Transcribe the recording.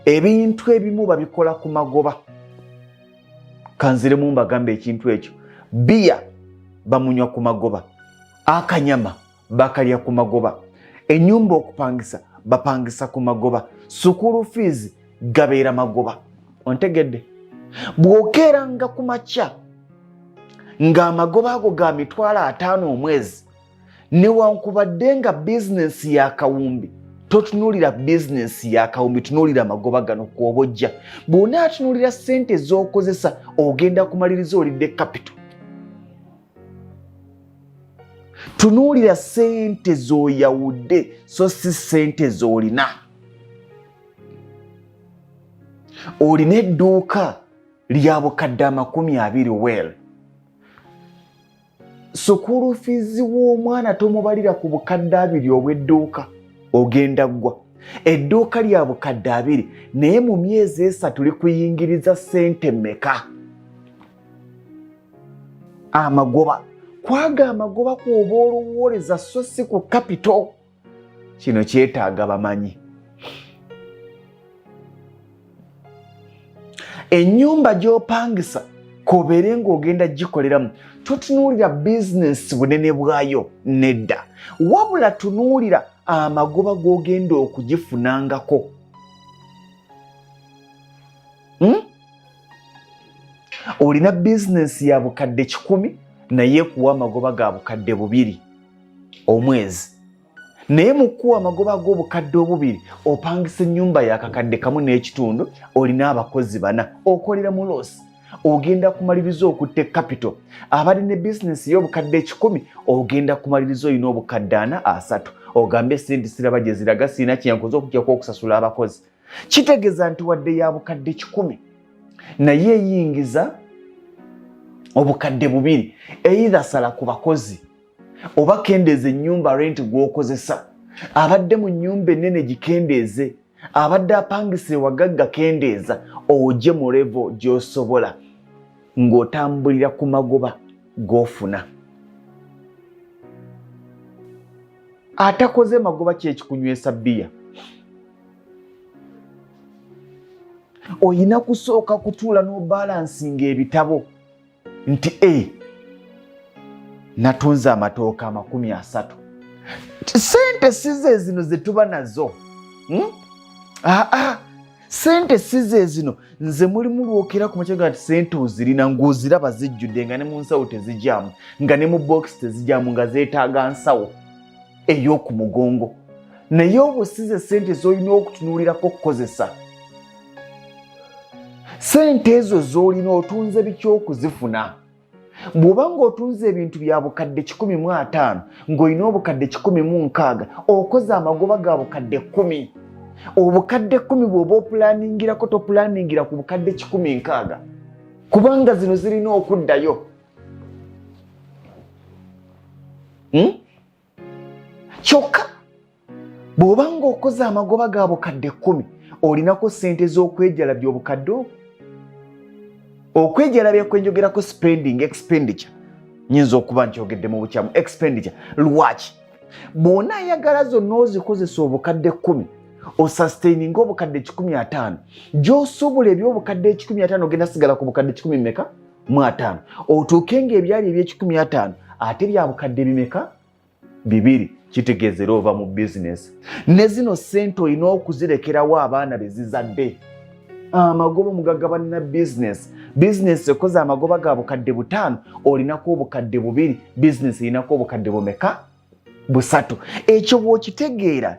ebintu ebimu babikola ku magoba. Kanziremu mbagambe ekintu ekyo. Bia bamunywa ku magoba, akanyama bakalya ku magoba, ennyumba okupangisa bapangisa ku magoba, sukulu fees gabeera magoba. Ontegedde? Bw'okeeranga ku makya ng'amagoba ago ga $50 omwezi, newankubadde nga bizinesi ya kawumbi, totunuulira bizinesi ya kawumbi, tunuulira magoba gano kw'obojja. Bw'onaatunuulira ssente z'okozesa ogenda kumaliriza olidde capital. Tunuulira ssente z'oyawudde so si ssente z'olina. Olina edduuka lya bukadde $20 well. Sukulu fees w'omwana tomubalira ku bukadde 2 obw'edduuka, ogenda ggwa. Edduuka lya bukadde 2 naye mu myezi 3 likuyingiriza ssente mmeka? Amagoba. Kwaga amagoba kw'oba olowooleza so si ku capital. Kino kyetaaga bamanyi. Ennyumba gy'opangisa kobeere ng'ogenda gikoleramu, totunuulira bizinesi bunene bwayo, nedda. Wabula tunuulira amagoba g'ogenda okugifunangako. Olina bizinesi ya bukadde 10 naye kuwa amagoba ga bukadde 2 omwezi. Naye mu kuwa amagoba g'obukadde 2 opangisa ennyumba ya kakadde 1.5, olina abakozi 4, okolera mu losi, ogenda kumaliriza okutte capital. Abali ne bizinesi y'obukadde 10 ogenda kumaliriza olina obukadde 4-3. Ogambe sente siraba gye ziraga, sirina kyenkoze okujjako okusasula abakozi. Kitegeeza nti wadde ya bukadde 10 naye eyingiza obukadde 2, either sala ku bakozi oba kendeeza ennyumba rent gw'okozesa. Abadde mu nnyumba ennene gikendeeze, abadde apangisa ewagagga kendeeza, ojje mu level gy'osobola ng'otambulira ku magoba g'ofuna. Atakoze magoba kye kikunywesa bbiya. Oyina kusooka kutuula n'obalansinga ebitabo nti natunze amatooka 30. Sente size zino ze tuba nazo. Sente size zino nze mulimu lwokera ku makya gati sente ozirina ng'oziraba zijjudde nga ne mu nsawo tezijjaamu, nga ne mu box tezijjaamu, nga zeetaaga nsawo ey'oku mugongo. Naye obusize sente z'olina okutunuulirako okukozesa. Sente ezo z'olina otunze biki okuzifuna? Bw'oba ng'otunze ebintu bya bukadde 105 ng'olina obukadde 160, okoze amagoba ga bukadde 10. Obukadde 10 bw'oba opulanningirako topulanningira ku bukadde 160, kubanga zino zirina okuddayo. Kyokka bw'oba ng'okoze amagoba ga bukadde 10 olinako ssente z'okwejalabya obukadde obwo. Okwejalabya kwenjogerako spending, expenditure. Nyinza okuba nkyogedde mu bukyamu, expenditure. Lwaki? Bw'onaayagala zonna ozikozesa obukadde 10, osustaining obukadde 105, gy'osobola eby'obukadde 105 ogenda sigala ku bukadde 10 otuuke ng'ebyali eby'e 105 ate bya bukadde bimeka? 2. Kitegeezera ova mu bizinesi. Ne zino ssente olina okuzirekerawo abaana be zizadde. Amagoba mugagabanira bizinesi. Bizinesi ekoze amagoba ga bukadde 5, olinako obukadde 2, bizinesi erinako obukadde 3. Ekyo bw'okitegeera